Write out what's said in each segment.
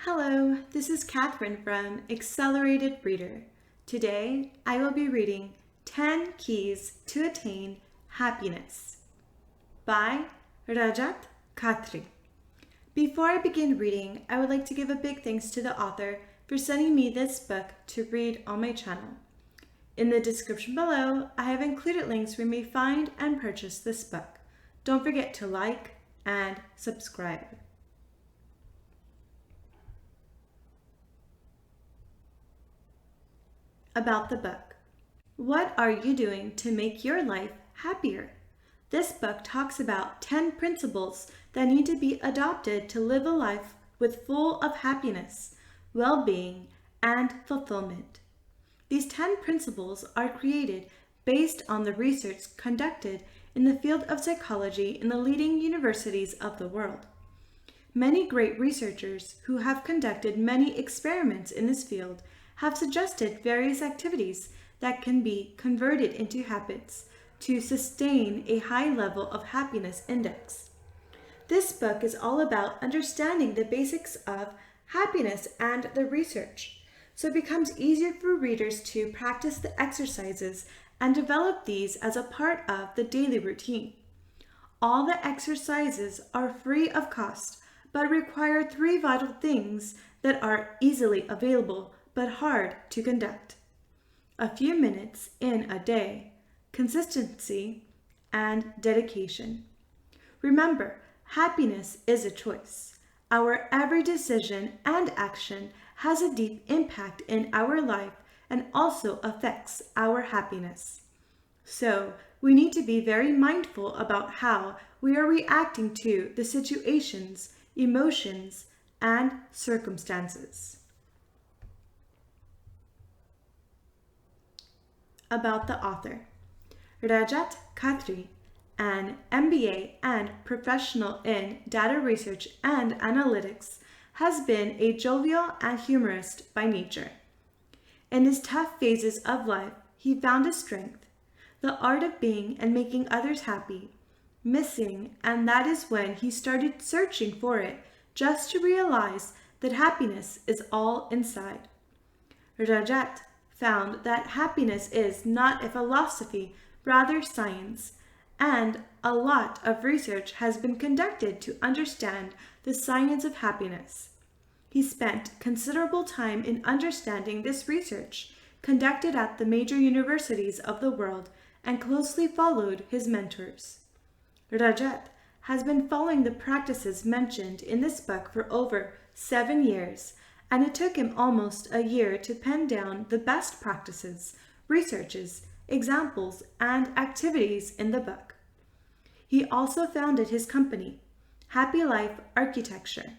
Hello, this is Catherine from Accelerated Reader. Today, I will be reading 10 Keys to Attain Happiness by RAJAT KHATRI. Before I begin reading, I would like to give a big thanks to the author for sending me this book to read on my channel. In the description below, I have included links where you may find and purchase this book. Don't forget to like and subscribe. About the book. What are you doing to make your life happier? This book talks about 10 principles that need to be adopted to live a life with full of happiness, well-being, and fulfillment. These 10 principles are created based on the research conducted in the field of psychology in the leading universities of the world. Many great researchers who have conducted many experiments in this field have suggested various activities that can be converted into habits to sustain a high level of happiness index. This book is all about understanding the basics of happiness and the research, so it becomes easier for readers to practice the exercises and develop these as a part of the daily routine. All the exercises are free of cost, but require 3 vital things that are easily available but hard to conduct: a few minutes in a day, consistency, and dedication. Remember, happiness is a choice. Our every decision and action has a deep impact in our life and also affects our happiness. So, we need to be very mindful about how we are reacting to the situations, emotions, and circumstances. About the author. RAJAT KHATRI, an MBA and professional in data research and analytics, has been a jovial and humorist by nature. In his tough phases of life, he found his strength, the art of being and making others happy, missing, and that is when he started searching for it just to realize that happiness is all inside. Rajat found that happiness is not a philosophy, rather science, and a lot of research has been conducted to understand the science of happiness. He spent considerable time in understanding this research conducted at the major universities of the world and closely followed his mentors. Rajat has been following the practices mentioned in this book for over 7 years, and it took him almost a year to pen down the best practices, researches, examples, and activities in the book. He also founded his company, Happy Life Architecture,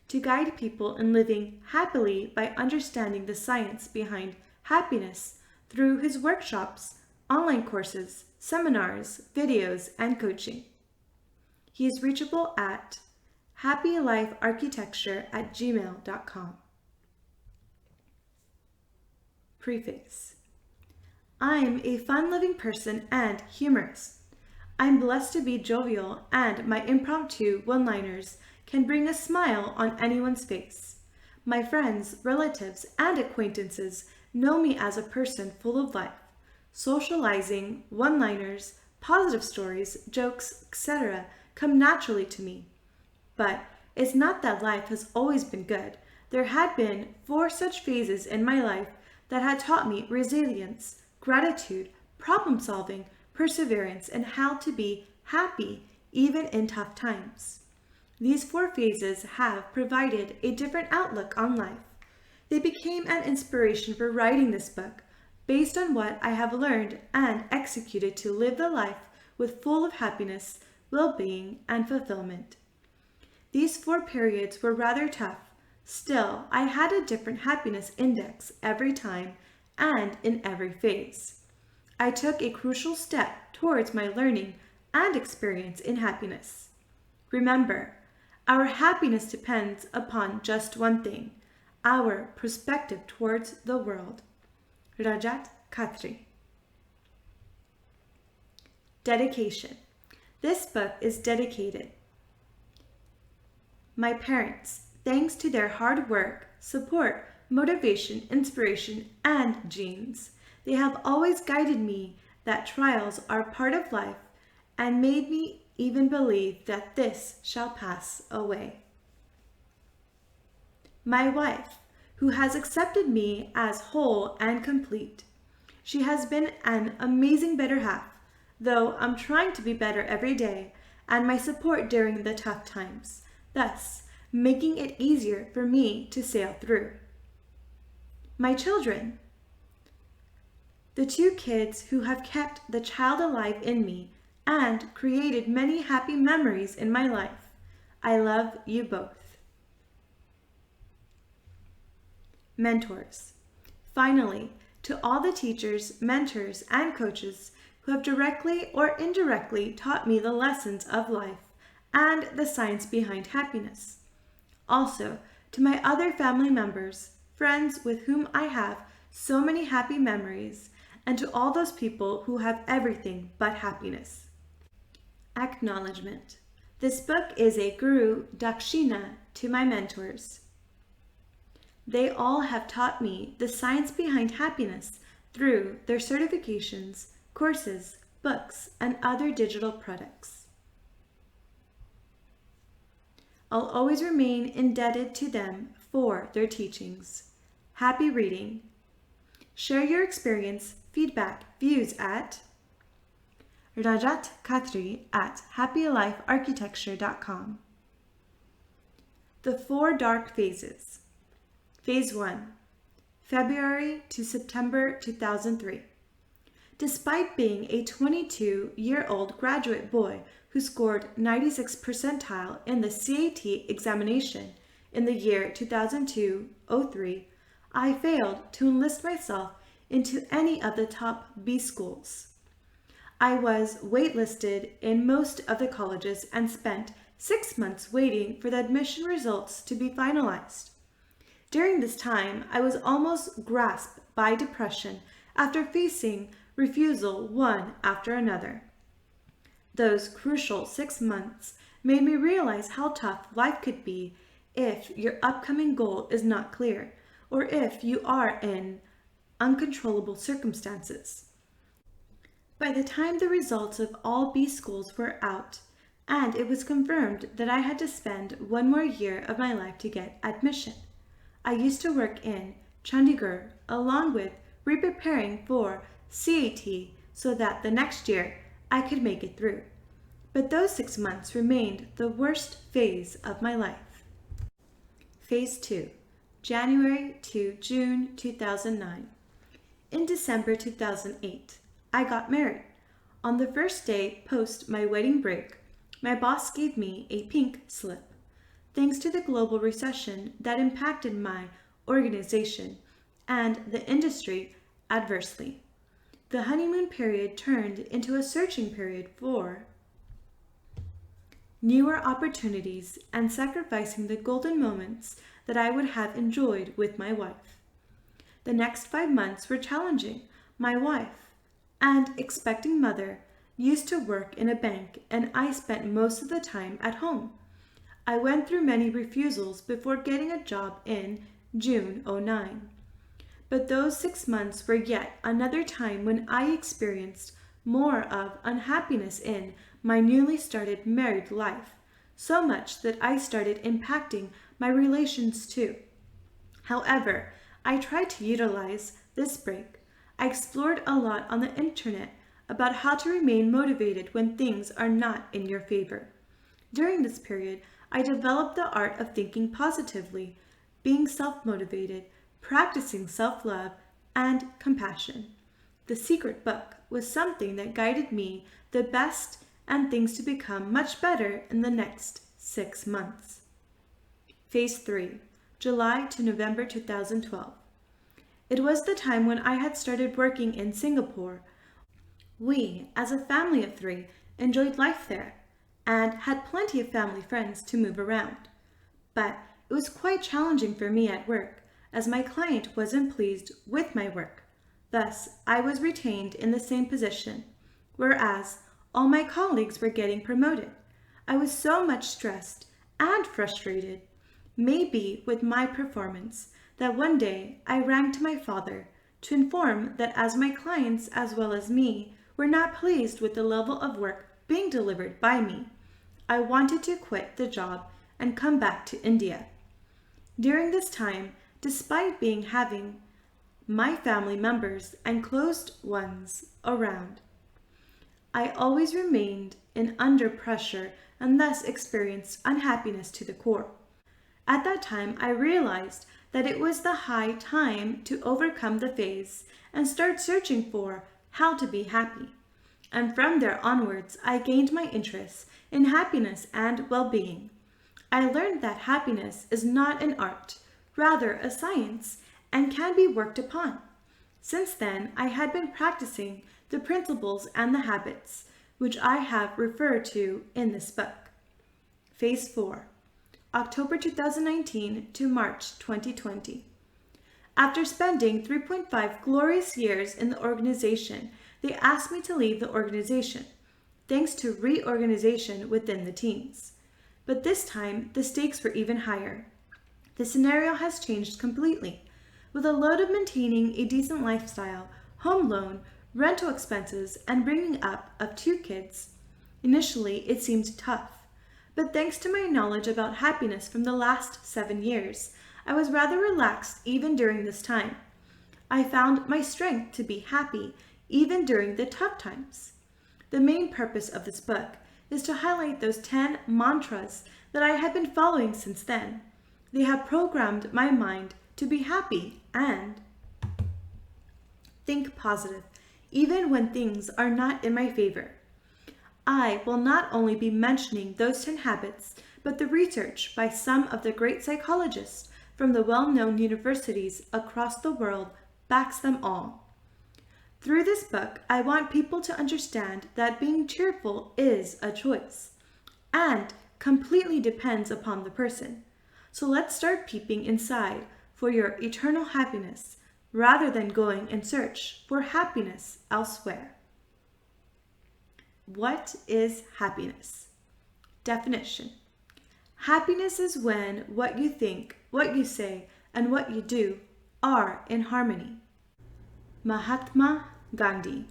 to guide people in living happily by understanding the science behind happiness through his workshops, online courses, seminars, videos, and coaching. He is reachable at happylifearchitecture@gmail.com. Prefix. I'm a fun-loving person and humorist. I'm blessed to be jovial, and my impromptu one-liners can bring a smile on anyone's face. My friends, relatives, and acquaintances know me as a person full of life. Socializing, one-liners, positive stories, jokes, etc. come naturally to me. But it's not that life has always been good. There had been 4 such phases in my life that had taught me resilience, gratitude, problem-solving, perseverance, and how to be happy even in tough times. These 4 phases have provided a different outlook on life. They became an inspiration for writing this book based on what I have learned and executed to live the life with full of happiness, well-being, and fulfillment. These 4 periods were rather tough. Still, I had a different happiness index every time and in every phase. I took a crucial step towards my learning and experience in happiness. Remember, our happiness depends upon just one thing: our perspective towards the world. RAJAT KHATRI. Dedication. This book is dedicated my parents, thanks to their hard work, support, motivation, inspiration, and genes. They have always guided me that trials are part of life and made me even believe that this shall pass away. My wife, who has accepted me as whole and complete. She has been an amazing better half, though I'm trying to be better every day, and my support during the tough times, thus making it easier for me to sail through. My children, the two kids who have kept the child alive in me and created many happy memories in my life. I love you both. Mentors. Finally, to all the teachers, mentors, and coaches who have directly or indirectly taught me the lessons of life and the science behind happiness. Also, to my other family members, friends with whom I have so many happy memories, and to all those people who have everything but happiness. Acknowledgement. This book is a Guru Dakshina to my mentors. They all have taught me the science behind happiness through their certifications, courses, books, and other digital products. I'll always remain indebted to them for their teachings. Happy reading. Share your experience, feedback, views at RAJAT KHATRI at happylifearchitecture.com. The 4 Dark Phases. Phase 1. February to September 2003. Despite being a 22-year-old graduate boy who scored 96th percentile in the CAT examination in the year 2002-03, I failed to enlist myself into any of the top B schools. I was waitlisted in most of the colleges and spent 6 months waiting for the admission results to be finalized. During this time, I was almost grasped by depression after facing refusal one after another. Those crucial 6 months made me realize how tough life could be if your upcoming goal is not clear, or if you are in uncontrollable circumstances. By the time the results of all B schools were out, and it was confirmed that I had to spend 1 more year of my life to get admission, I used to work in Chandigarh along with re-preparing for CAT so that the next year I could make it through. But those 6 months remained the worst phase of my life. Phase 2, January to June 2009. In December 2008, I got married. On the first day post my wedding break, my boss gave me a pink slip. Thanks to the global recession that impacted my organization and the industry adversely, the honeymoon period turned into a searching period for newer opportunities and sacrificing the golden moments that I would have enjoyed with my wife. The next 5 months were challenging. My wife, and expecting mother, used to work in a bank, and I spent most of the time at home. I went through many refusals before getting a job in June 2009. But those 6 months were yet another time when I experienced more of unhappiness in my newly started married life, so much that I started impacting my relations too. However, I tried to utilize this break. I explored a lot on the internet about how to remain motivated when things are not in your favor. During this period, I developed the art of thinking positively, being self-motivated, practicing self-love, and compassion. The secret book was something that guided me the best and things to become much better in the next 6 months. Phase 3, July to November 2012. It was the time when I had started working in Singapore. We, as a family of 3, enjoyed life there and had plenty of family friends to move around. But it was quite challenging for me at work, as my client wasn't pleased with my work. Thus, I was retained in the same position, whereas all my colleagues were getting promoted. I was so much stressed and frustrated. may be with my performance that one day I rang to my father to inform that as my clients as well as me were not pleased with the level of work being delivered by me, I wanted to quit the job and come back to India. During this time, despite having my family members and close ones around, I always remained under pressure and thus experienced unhappiness to the core. At that time, I realized that it was the high time to overcome the phase and start searching for how to be happy. And from there onwards, I gained my interest in happiness and well-being. I learned that happiness is not an art, rather a science, and can be worked upon. Since then, I had been practicing the principles and the habits, which I have referred to in this book. Phase 4, October 2019 to March 2020. After spending 3.5 glorious years in the organization, they asked me to leave the organization, thanks to reorganization within the teams. But this time, the stakes were even higher. The scenario has changed completely. With a load of maintaining a decent lifestyle, home loan, rental expenses, and bringing up of 2 kids. Initially, it seemed tough, but thanks to my knowledge about happiness from the last 7 years, I was rather relaxed even during this time. I found my strength to be happy even during the tough times. The main purpose of this book is to highlight those 10 mantras that I have been following since then. They have programmed my mind to be happy and think positive, even when things are not in my favor. I will not only be mentioning those 10 habits, but the research by some of the great psychologists from the well-known universities across the world backs them all. Through this book, I want people to understand that being cheerful is a choice and completely depends upon the person. So let's start peeping inside for your eternal happiness, rather than going in search for happiness elsewhere. What is happiness? Definition. Happiness is when what you think, what you say, and what you do are in harmony. Mahatma Gandhi.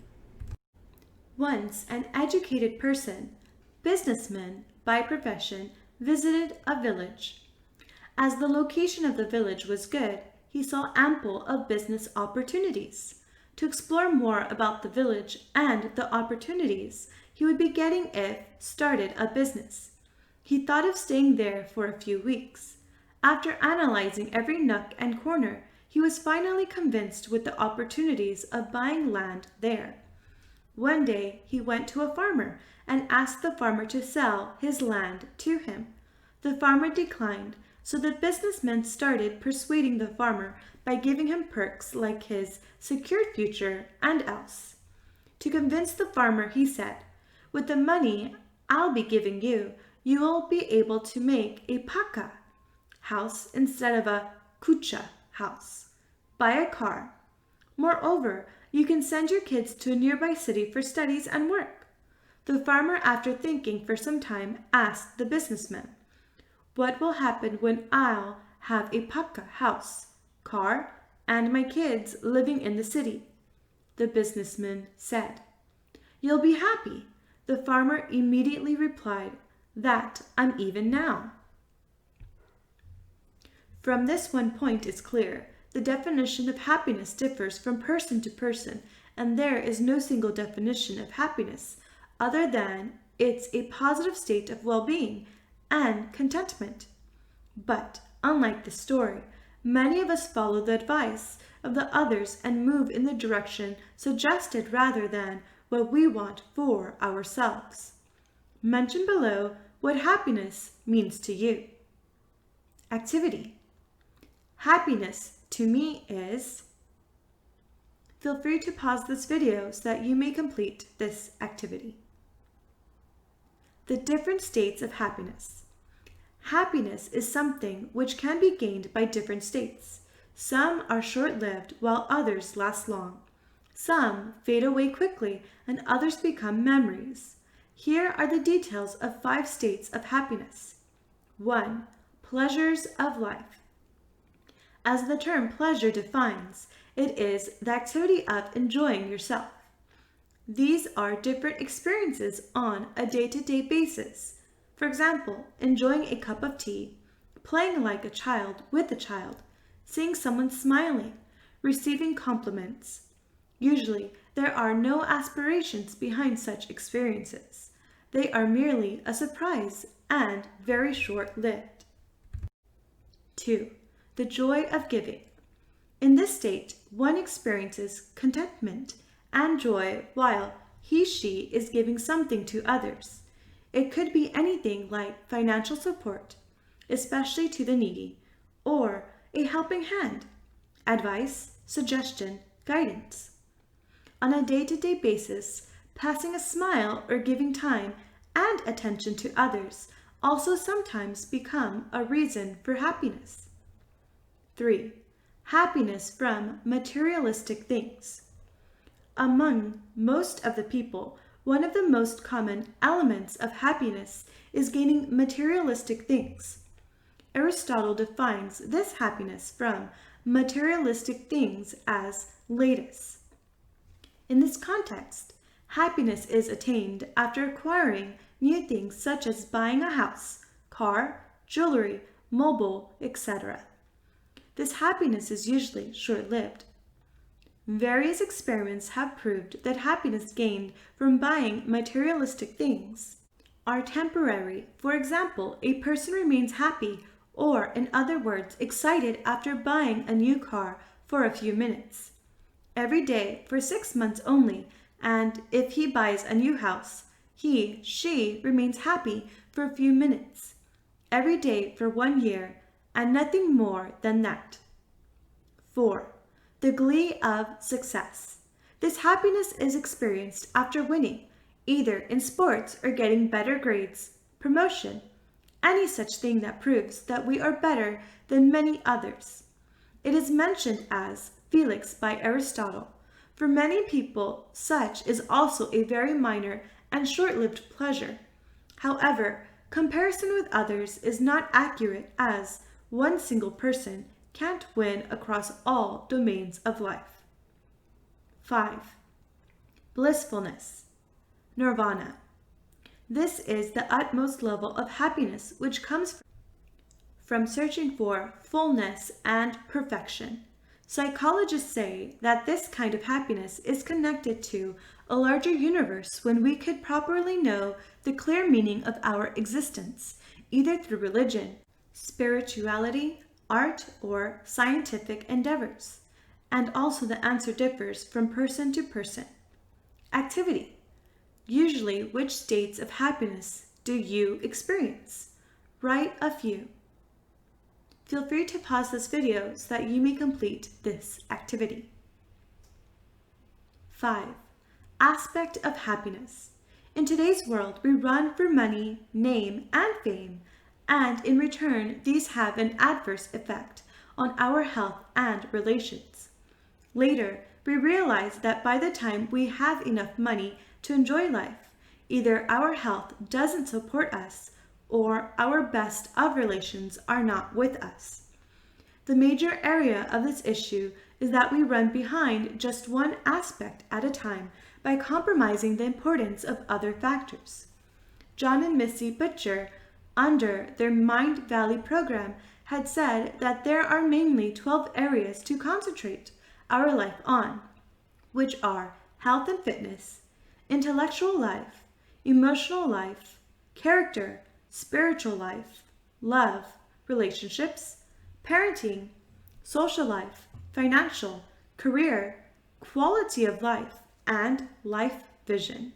Once an educated person, businessman by profession, visited a village. As the location of the village was good, he saw ample of business opportunities. To explore more about the village and the opportunities he would be getting if started a business, he thought of staying there for a few weeks. After analyzing every nook and corner, he was finally convinced with the opportunities of buying land there. One day he went to a farmer and asked the farmer to sell his land to him. The farmer declined, so the businessman started persuading the farmer by giving him perks like his secured future and else. To convince the farmer, he said, "With the money I'll be giving you, you will be able to make a paka house instead of a kucha house. Buy a car. Moreover, you can send your kids to a nearby city for studies and work." The farmer, after thinking for some time, asked the businessman, "What will happen when I'll have a paka house, car, and my kids living in the city?" The businessman said, "You'll be happy." The farmer immediately replied, "That I'm even now." From this one point is clear. The definition of happiness differs from person to person, and there is no single definition of happiness other than it's a positive state of well-being and contentment. But, unlike the story, many of us follow the advice of the others and move in the direction suggested rather than what we want for ourselves. Mention below what happiness means to you. Activity. Happiness to me is... Feel free to pause this video so that you may complete this activity. The different states of happiness. Happiness is something which can be gained by different states. Some are short-lived while others last long. Some fade away quickly and others become memories. Here are the details of 5 states of happiness. 1. pleasures of life. As the term pleasure defines, it is the activity of enjoying yourself. These are different experiences on a day-to-day basis. For example, enjoying a cup of tea, playing like a child with a child, seeing someone smiling, receiving compliments. Usually, there are no aspirations behind such experiences. They are merely a surprise and very short-lived. 2. The joy of giving. In this state, one experiences contentment and joy while he/she is giving something to others. It could be anything like financial support, especially to the needy, or a helping hand, advice, suggestion, guidance. On a day-to-day basis, passing a smile or giving time and attention to others also sometimes become a reason for happiness. 3. Happiness from materialistic things. Among most of the people, one of the most common elements of happiness is gaining materialistic things. Aristotle defines this happiness from materialistic things as latus. In this context, happiness is attained after acquiring new things such as buying a house, car, jewelry, mobile, etc. This happiness is usually short-lived. Various experiments have proved that happiness gained from buying materialistic things are temporary. For example, a person remains happy or, in other words, excited after buying a new car for a few minutes, every day for 6 months only, and if he buys a new house, he/she remains happy for a few minutes, every day for 1 year, and nothing more than that. 4. The glee of success. This happiness is experienced after winning, either in sports or getting better grades, promotion, any such thing that proves that we are better than many others. It is mentioned as Felix by Aristotle. For many people, such is also a very minor and short-lived pleasure. However, comparison with others is not accurate, as one single person can't win across all domains of life. 5. Blissfulness. Nirvana. This is the utmost level of happiness which comes from searching for fullness and perfection. Psychologists say that this kind of happiness is connected to a larger universe when we could properly know the clear meaning of our existence, either through religion, spirituality, art, or scientific endeavors. And also the answer differs from person to person. Activity. Usually, which states of happiness do you experience? Write a few. Feel free to pause this video so that you may complete this activity. 5. Aspect of happiness. In today's world, we run for money, name, and fame, and in return, these have an adverse effect on our health and relations. Later, we realize that by the time we have enough money to enjoy life, either our health doesn't support us or our best of relations are not with us. The major area of this issue is that we run behind just one aspect at a time by compromising the importance of other factors. John and Missy Butcher, under their Mind Valley program, had said that there are mainly 12 areas to concentrate our life on, which are health and fitness, intellectual life, emotional life, character, spiritual life, love, relationships, parenting, social life, financial, career, quality of life, and life vision.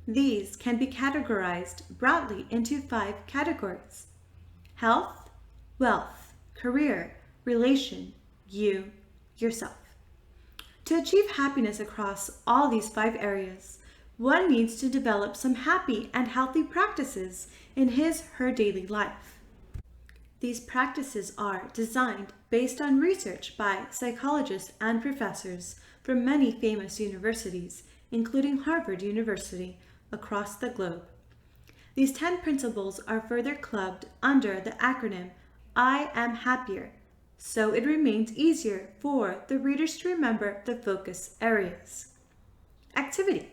These can be categorized broadly into 5 categories: health, wealth, career, relation, you, yourself. To achieve happiness across all these 5 areas, one needs to develop some happy and healthy practices in his/her daily life. These practices are designed based on research by psychologists and professors from many famous universities, including Harvard University, across the globe. These 10 principles are further clubbed under the acronym I am happier, so it remains easier for the readers to remember the focus areas. Activity.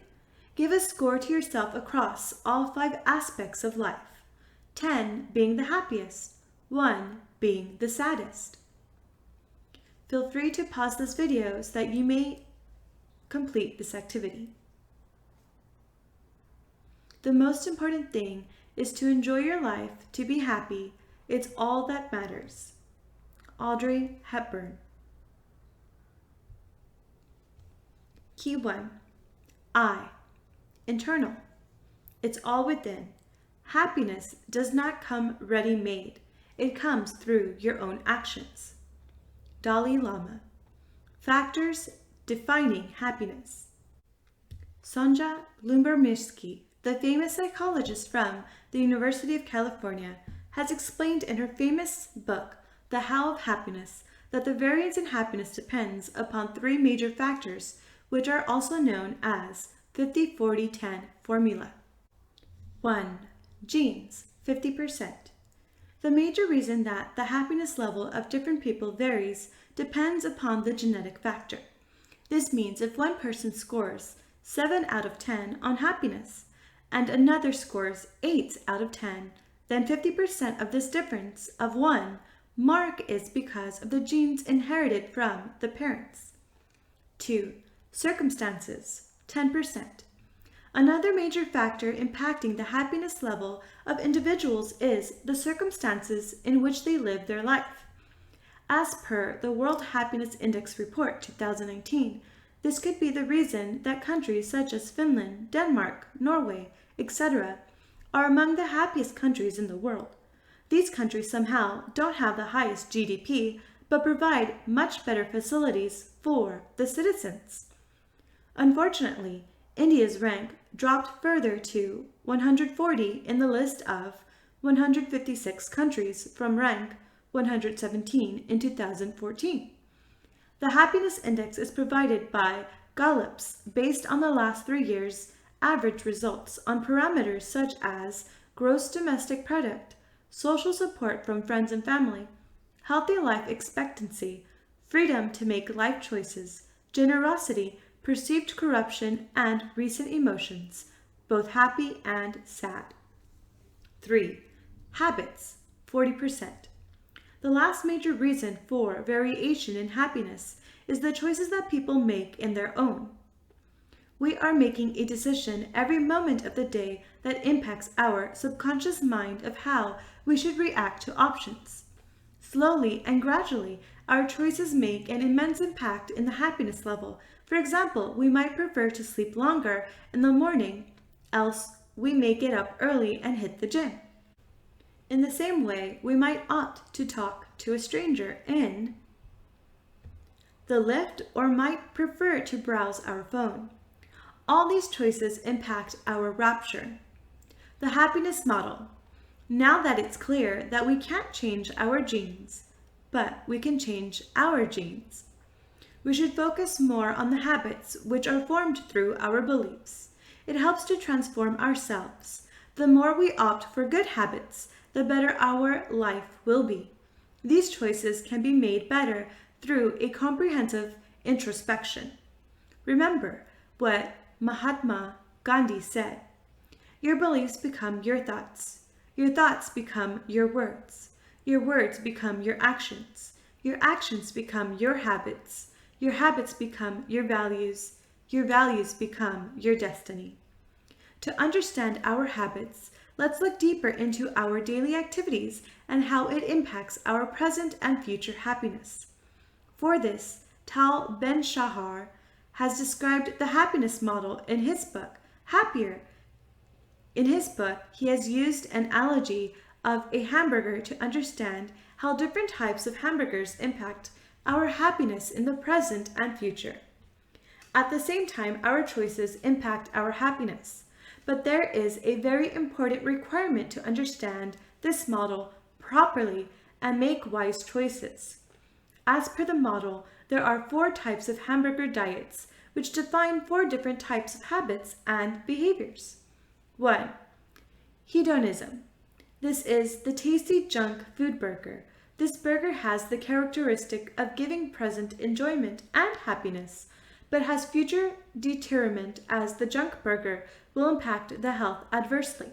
Give a score to yourself across all 5 aspects of life, 10 being the happiest, 1 being the saddest. Feel free to pause this video so that you may complete this activity. The most important thing is to enjoy your life, to be happy. It's all that matters. Audrey Hepburn. Key 1. I. Internal. It's all within. Happiness does not come ready-made. It comes through your own actions. Dalai Lama. Factors defining happiness. Sonja Lyubomirsky, the famous psychologist from the University of California, has explained in her famous book, The How of Happiness, that the variance in happiness depends upon 3 major factors, which are also known as 50-40-10 formula. 1. Genes, 50%. The major reason that the happiness level of different people varies depends upon the genetic factor. This means if one person scores 7 out of 10 on happiness and another scores 8 out of 10, then 50% of this difference of 1 mark is because of the genes inherited from the parents. 2. Circumstances, 10%. Another major factor impacting the happiness level of individuals is the circumstances in which they live their life. As per the World Happiness Index Report 2019, this could be the reason that countries such as Finland, Denmark, Norway, etc. are among the happiest countries in the world. These countries somehow don't have the highest GDP, but provide much better facilities for the citizens. Unfortunately, India's rank dropped further to 140 in the list of 156 countries from rank 117 in 2014. The happiness index is provided by Gallup's based on the last 3 years' average results on parameters such as gross domestic product, social support from friends and family, healthy life expectancy, freedom to make life choices, generosity, perceived corruption, and recent emotions, both happy and sad. 3. Habits, 40%. The last major reason for variation in happiness is the choices that people make in their own. We are making a decision every moment of the day that impacts our subconscious mind of how we should react to options. Slowly and gradually, our choices make an immense impact in the happiness level. For example, we might prefer to sleep longer in the morning, else we may get up early and hit the gym. In the same way, we might opt to talk to a stranger in the lift or might prefer to browse our phone. All these choices impact our rapture. The happiness model. Now that it's clear that we can't change our genes, but we can change our genes, we should focus more on the habits which are formed through our beliefs. It helps to transform ourselves. The more we opt for good habits, the better our life will be. These choices can be made better through a comprehensive introspection. Remember what Mahatma Gandhi said, "Your beliefs become your thoughts become your words become your actions become your habits become your values become your destiny." To understand our habits, let's look deeper into our daily activities and how it impacts our present and future happiness. For this, Tal Ben-Shahar has described the happiness model in his book, Happier. In his book, he has used an analogy of a hamburger to understand how different types of hamburgers impact our happiness in the present and future. At the same time, our choices impact our happiness. But there is a very important requirement to understand this model properly and make wise choices. As per the model, there are 4 types of hamburger diets, which define 4 different types of habits and behaviors. 1. Hedonism. This is the tasty junk food burger, This burger has the characteristic of giving present enjoyment and happiness, but has future detriment as the junk burger will impact the health adversely.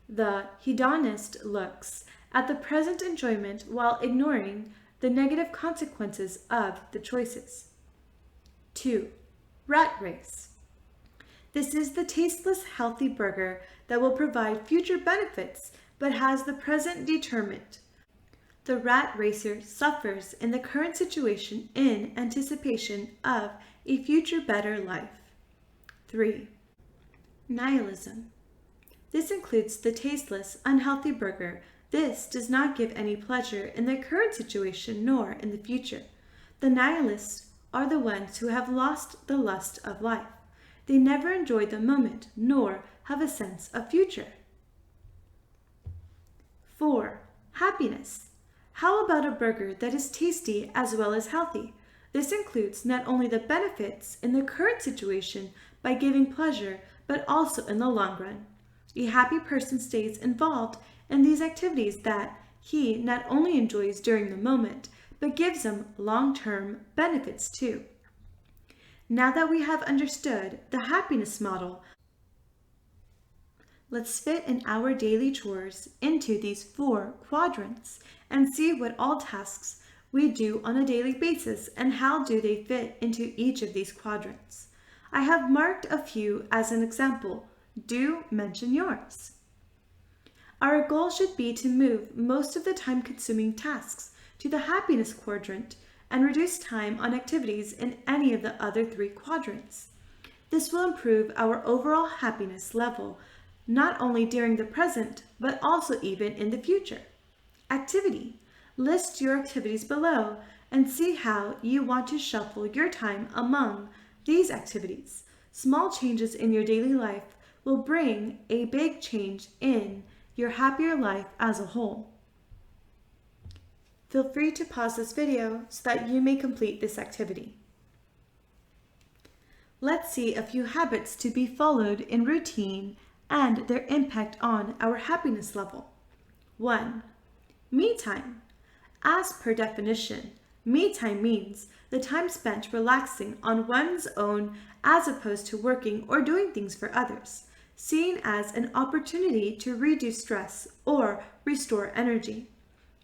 The hedonist looks at the present enjoyment while ignoring the negative consequences of the choices. 2. Rat race. This is the tasteless, healthy burger that will provide future benefits but has the present detriment. The rat racer suffers in the current situation in anticipation of a future better life. 3. Nihilism. This includes the tasteless, unhealthy burger. This does not give any pleasure in the current situation nor in the future. The nihilists are the ones who have lost the lust of life. They never enjoy the moment nor have a sense of future. 4. Happiness. How about a burger that is tasty as well as healthy? This includes not only the benefits in the current situation by giving pleasure, but also in the long run. A happy person stays involved in these activities that he not only enjoys during the moment, but gives him long-term benefits too. Now that we have understood the happiness model, let's fit in our daily chores into these 4 quadrants and see what all tasks we do on a daily basis and how do they fit into each of these quadrants. I have marked a few as an example. Do mention yours. Our goal should be to move most of the time-consuming tasks to the happiness quadrant and reduce time on activities in any of the other 3 quadrants. This will improve our overall happiness level, not only during the present, but also even in the future. Activity. List your activities below and see how you want to shuffle your time among these activities. Small changes in your daily life will bring a big change in your happier life as a whole. Feel free to pause this video so that you may complete this activity. Let's see a few habits to be followed in routine and their impact on our happiness level. 1. Me time. As per definition, me time means the time spent relaxing on one's own as opposed to working or doing things for others, seen as an opportunity to reduce stress or restore energy.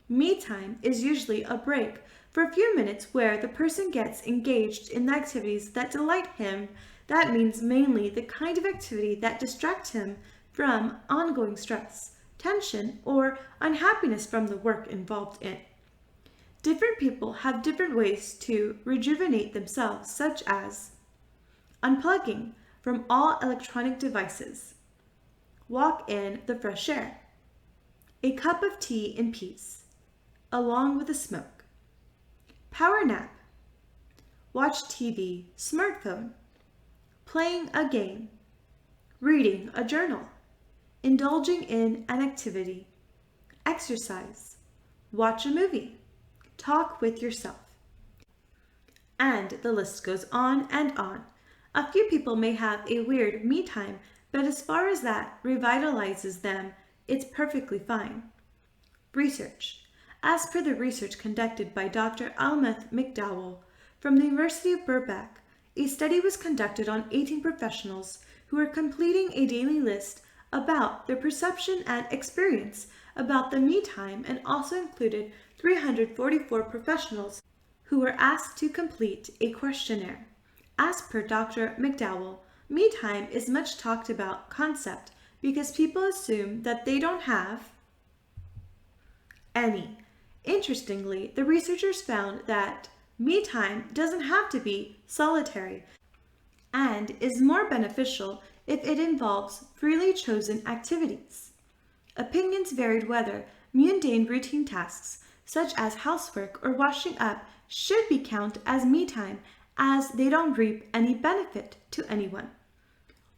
Me time is usually a break for a few minutes where the person gets engaged in the activities that delight him. That means mainly the kind of activity that distracts him from ongoing stress, tension, or unhappiness from the work involved in. Different people have different ways to rejuvenate themselves, such as unplugging from all electronic devices, walk in the fresh air, a cup of tea in peace, along with a smoke, power nap, watch TV, smartphone, playing a game, reading a journal, indulging in an activity, exercise, watch a movie, talk with yourself. And the list goes on and on. A few people may have a weird me time, but as far as that revitalizes them, it's perfectly fine. Research. As per the research conducted by Dr. Almeth McDowell from the University of Birkbeck, a study was conducted on 18 professionals who were completing a daily list about their perception and experience about the me time, and also included 344 professionals who were asked to complete a questionnaire. As per Dr. McDowell, me time is much talked about concept because people assume that they don't have any. Interestingly, the researchers found that me time doesn't have to be solitary and is more beneficial if it involves freely chosen activities. Opinions varied whether mundane routine tasks such as housework or washing up should be counted as me time, as they don't reap any benefit to anyone.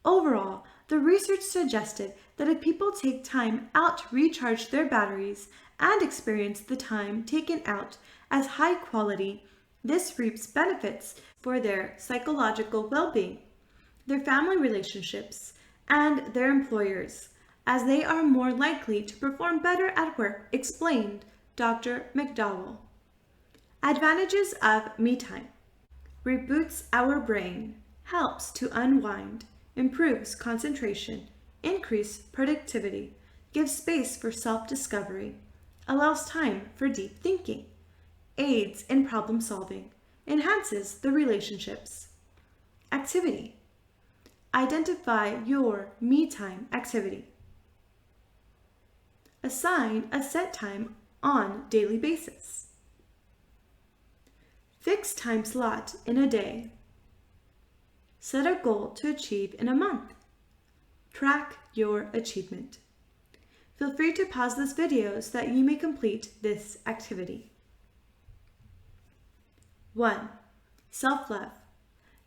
Overall, the research suggested that if people take time out to recharge their batteries and experience the time taken out as high quality, this reaps benefits for their psychological well-being, their family relationships, and their employers, as they are more likely to perform better at work, explained Dr. McDowell. Advantages of me time. Reboots our brain, helps to unwind, improves concentration, increase productivity, gives space for self-discovery, allows time for deep thinking, aids in problem solving, enhances the relationships. Activity. Identify your me time activity. Assign a set time on daily basis. Fix time slot in a day. Set a goal to achieve in a month. Track your achievement. Feel free to pause this video so that you may complete this activity. 1. Self-love.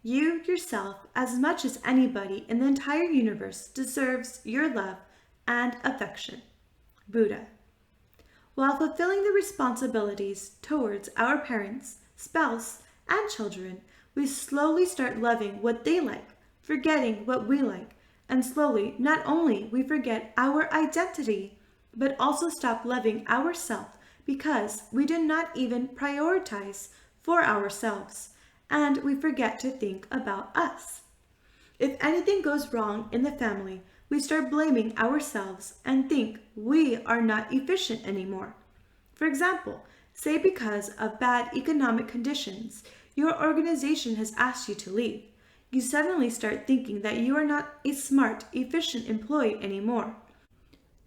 You yourself, as much as anybody in the entire universe, deserves your love and affection. Buddha. While fulfilling the responsibilities towards our parents, spouse, and children, we slowly start loving what they like, forgetting what we like, and slowly not only we forget our identity, but also stop loving ourselves because we do not even prioritize for ourselves, and we forget to think about us. If anything goes wrong in the family, we start blaming ourselves and think we are not efficient anymore. For example, say because of bad economic conditions, your organization has asked you to leave. You suddenly start thinking that you are not a smart, efficient employee anymore.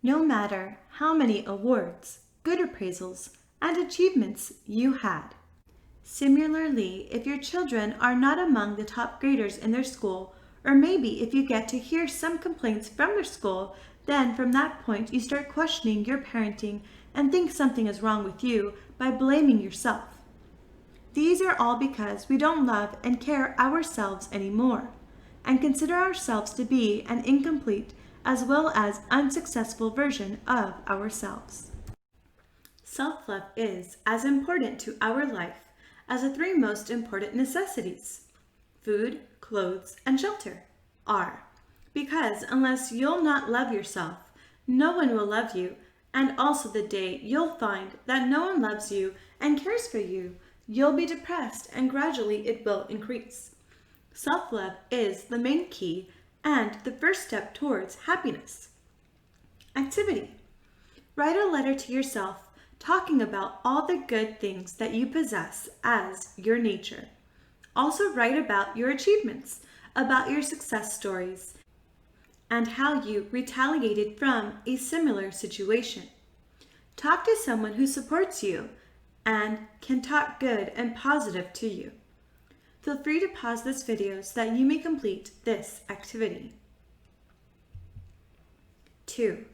No matter how many awards, good appraisals, and achievements you had. Similarly, if your children are not among the top graders in their school, or maybe if you get to hear some complaints from their school, then from that point you start questioning your parenting and think something is wrong with you by blaming yourself. These are all because we don't love and care ourselves anymore, and consider ourselves to be an incomplete as well as unsuccessful version of ourselves. Self-love is as important to our life as the 3 most important necessities: food, clothes, and shelter are. Because unless you'll not love yourself, no one will love you, and also the day you'll find that no one loves you and cares for you, you'll be depressed and gradually it will increase. Self-love is the main key and the first step towards happiness. Activity. Write a letter to yourself talking about all the good things that you possess as your nature. Also write about your achievements, about your success stories, and how you retaliated from a similar situation. Talk to someone who supports you and can talk good and positive to you. Feel free to pause this video so that you may complete this activity. 2.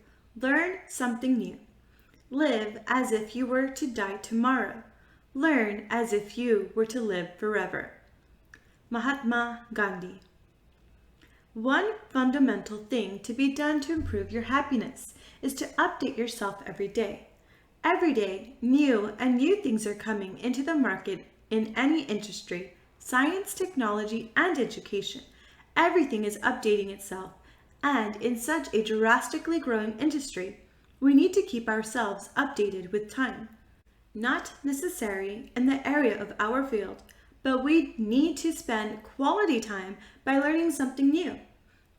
Learn something new. Live as if you were to die tomorrow. Learn as if you were to live forever. Mahatma Gandhi. One fundamental thing to be done to improve your happiness is to update yourself every day. Every day, new things are coming into the market in any industry, science, technology, and education. Everything is updating itself, and in such a drastically growing industry, we need to keep ourselves updated with time. Not necessary in the area of our field, but we need to spend quality time by learning something new.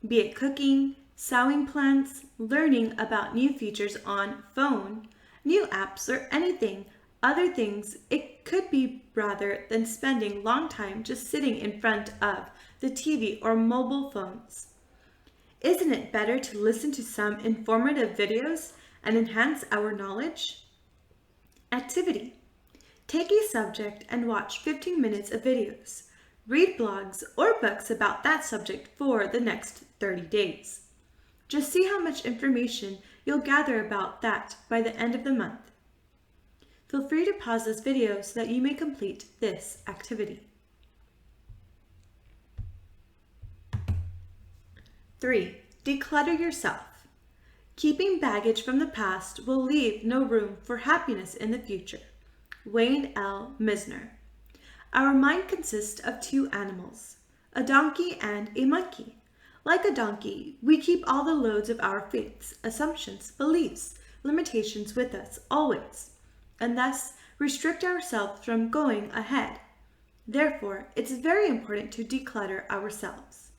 Be it cooking, sowing plants, learning about new features on phone, new apps, or anything, other things. It could be rather than spending long time just sitting in front of the TV or mobile phones. Isn't it better to listen to some informative videos and enhance our knowledge? Activity. Take a subject and watch 15 minutes of videos. Read blogs or books about that subject for the next 30 days. Just see how much information you'll gather about that by the end of the month. Feel free to pause this video so that you may complete this activity. 3. Declutter yourself. Keeping baggage from the past will leave no room for happiness in the future. Wayne L. Misner. Our mind consists of 2 animals, a donkey and a monkey. Like a donkey, we keep all the loads of our faiths, assumptions, beliefs, limitations with us always. and thus restrict ourselves from going ahead. Therefore, it's very important to declutter ourselves.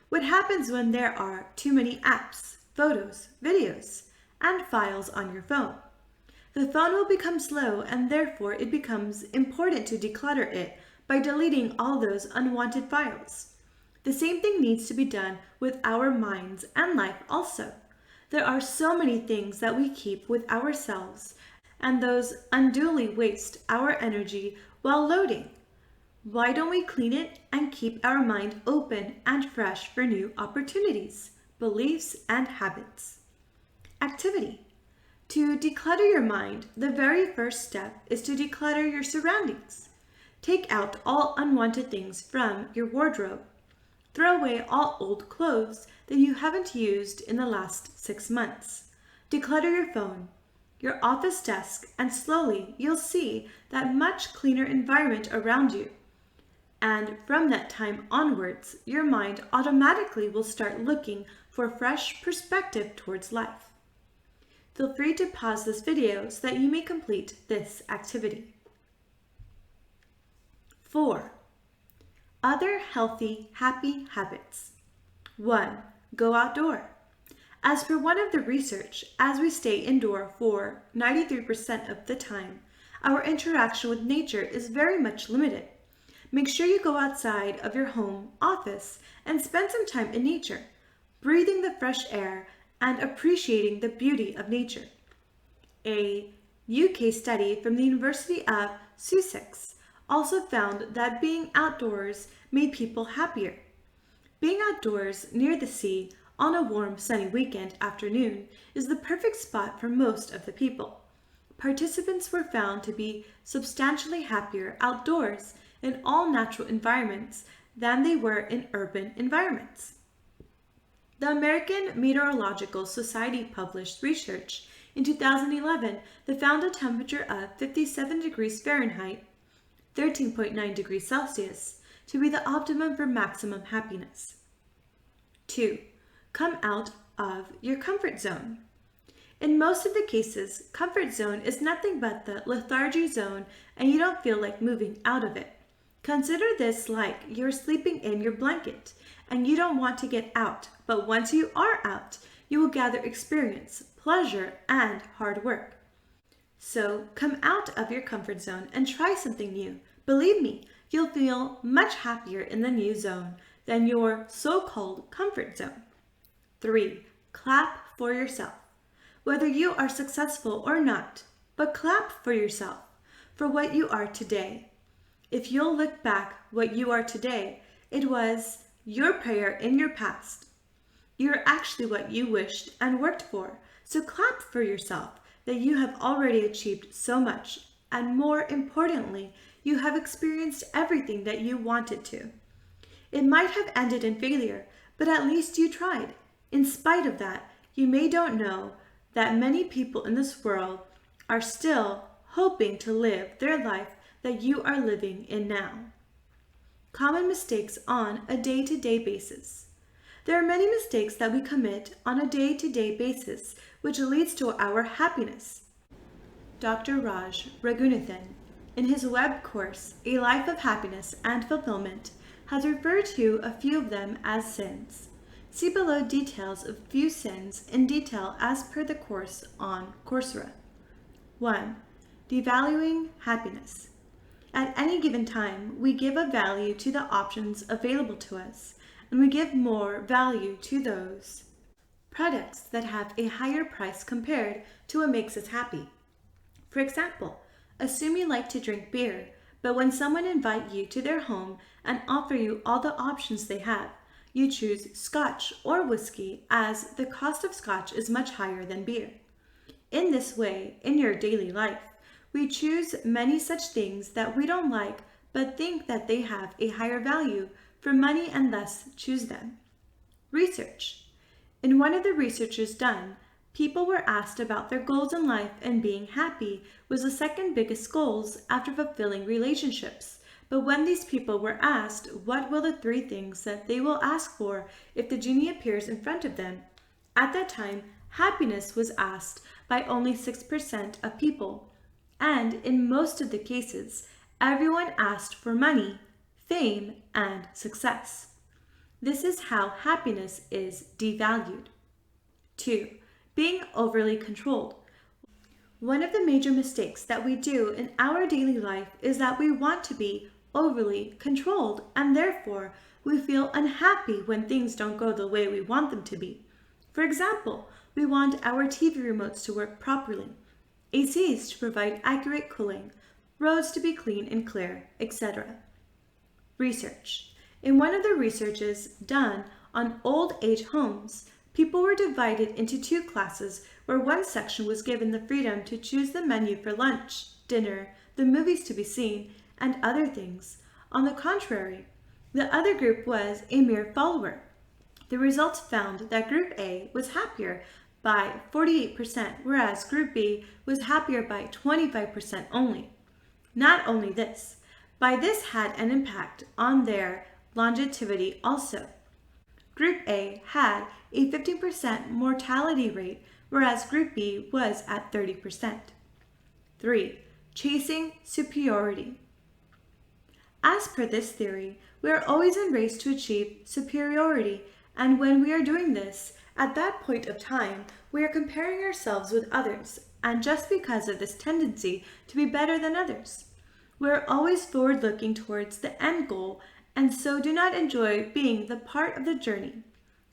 What happens when there are too many apps, photos, videos, and files on your phone? The phone will become slow, and therefore it becomes important to declutter it by deleting all those unwanted files. The same thing needs to be done with our minds and life also. There are so many things that we keep with ourselves, and those unduly waste our energy while loading. Why don't we clean it and keep our mind open and fresh for new opportunities, beliefs, and habits? Activity. To declutter your mind, the very first step is to declutter your surroundings. Take out all unwanted things from your wardrobe. Throw away all old clothes that you haven't used in the last 6 months. Declutter your phone, your office desk, and slowly you'll see that much cleaner environment around you. And from that time onwards, your mind automatically will start looking for fresh perspective towards life. Feel free to pause this video so that you may complete this activity. 4. Other healthy, happy habits. 1. Go outdoor. As per one of the research, as we stay indoor for 93% of the time, our interaction with nature is very much limited. Make sure you go outside of your home, office, and spend some time in nature, breathing the fresh air and appreciating the beauty of nature. A UK study from the University of Sussex also found that being outdoors made people happier. Being outdoors near the sea on a warm, sunny weekend afternoon is the perfect spot for most of the people. Participants were found to be substantially happier outdoors in all natural environments than they were in urban environments. The American Meteorological Society published research in 2011 that found a temperature of 57 degrees Fahrenheit, 13.9 degrees Celsius, to be the optimum for maximum happiness. 2. Come out of your comfort zone. In most of the cases, comfort zone is nothing but the lethargy zone and you don't feel like moving out of it. Consider this like you're sleeping in your blanket and you don't want to get out, but once you are out, you will gather experience, pleasure, and hard work. So come out of your comfort zone and try something new. Believe me, you'll feel much happier in the new zone than your so-called comfort zone. 3. Clap for yourself. Whether you are successful or not, but clap for yourself, for what you are today. If you'll look back what you are today, it was your prayer in your past. You're actually what you wished and worked for, so clap for yourself that you have already achieved so much, and more importantly, you have experienced everything that you wanted to. It might have ended in failure, but at least you tried. In spite of that, you don't know that many people in this world are still hoping to live their life that you are living in now. Common mistakes on a day-to-day basis. There are many mistakes that we commit on a day-to-day basis, which leads to our happiness. Dr. Raj Raghunathan, in his web course, A Life of Happiness and Fulfillment, has referred to a few of them as sins. See below details of few sins in detail as per the course on Coursera. 1. Devaluing happiness. At any given time, we give a value to the options available to us, and we give more value to those products that have a higher price compared to what makes us happy. For example, assume you like to drink beer, but when someone invites you to their home and offer you all the options they have, you choose scotch or whiskey as the cost of scotch is much higher than beer. In this way, in your daily life, we choose many such things that we don't like but think that they have a higher value for money and thus choose them. Research. In one of the researches done, people were asked about their goals in life, and being happy was the second biggest goals after fulfilling relationships. But when these people were asked what will the 3 things that they will ask for if the genie appears in front of them, at that time happiness was asked by only 6% of people, and in most of the cases, everyone asked for money, fame, and success. This is how happiness is devalued. 2. Being overly controlled. One of the major mistakes that we do in our daily life is that we want to be overly controlled, and therefore we feel unhappy when things don't go the way we want them to be. For example, we want our TV remotes to work properly, ACs to provide accurate cooling, roads to be clean and clear, etc. Research. In one of the researches done on old age homes, people were divided into two classes where one section was given the freedom to choose the menu for lunch, dinner, the movies to be seen, and other things. On the contrary, the other group was a mere follower. The results found that Group A was happier by 48%, whereas Group B was happier by 25% only. Not only this, but this had an impact on their longevity also. Group A had a 15% mortality rate, whereas Group B was at 30%. 3. Chasing superiority. As per this theory, we are always in race to achieve superiority, and when we are doing this, at that point of time, we are comparing ourselves with others, and just because of this tendency to be better than others, we are always forward-looking towards the end goal, and so do not enjoy being the part of the journey.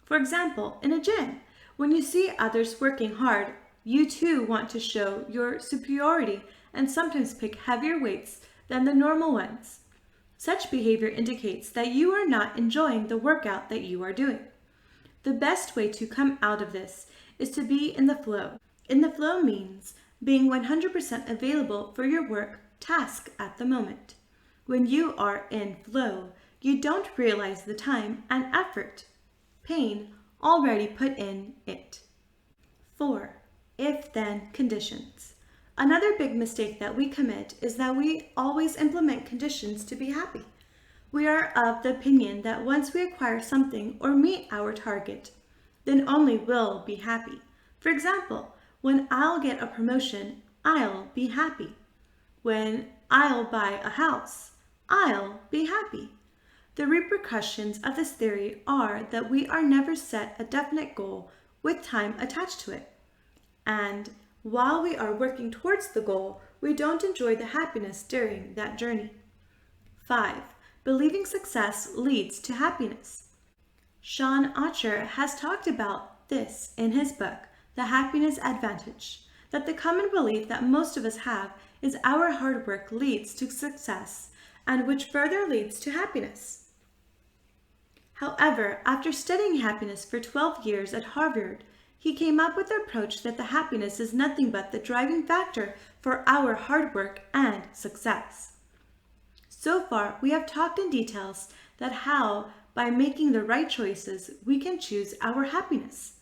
For example, in a gym, when you see others working hard, you too want to show your superiority and sometimes pick heavier weights than the normal ones. Such behavior indicates that you are not enjoying the workout that you are doing. The best way to come out of this is to be in the flow. In the flow means being 100% available for your work task at the moment. When you are in flow, you don't realize the time and effort, pain already put in it. 4. If-then conditions. Another big mistake that we commit is that we always implement conditions to be happy. We are of the opinion that once we acquire something or meet our target, then only we'll be happy. For example, when I'll get a promotion, I'll be happy. When I'll buy a house, I'll be happy. The repercussions of this theory are that we are never set a definite goal with time attached to it. And while we are working towards the goal, we don't enjoy the happiness during that journey. 5. Believing success leads to happiness. Sean Archer has talked about this in his book, The Happiness Advantage, that the common belief that most of us have is our hard work leads to success, and which further leads to happiness. However, after studying happiness for 12 years at Harvard, he came up with the approach that the happiness is nothing but the driving factor for our hard work and success. So far, we have talked in details that how, by making the right choices, we can choose our happiness.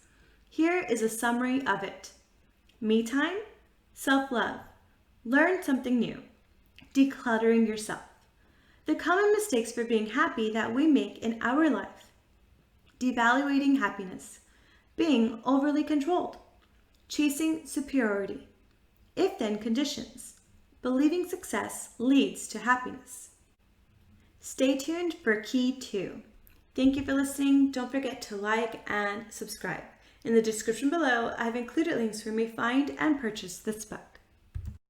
Here is a summary of it. Me time, self-love, learn something new, decluttering yourself, the common mistakes for being happy that we make in our life, devaluing happiness, being overly controlled, chasing superiority, if-then conditions, believing success leads to happiness. Stay tuned for Key 2. Thank you for listening. Don't forget to like and subscribe. In the description below, I've included links where you may find and purchase this book.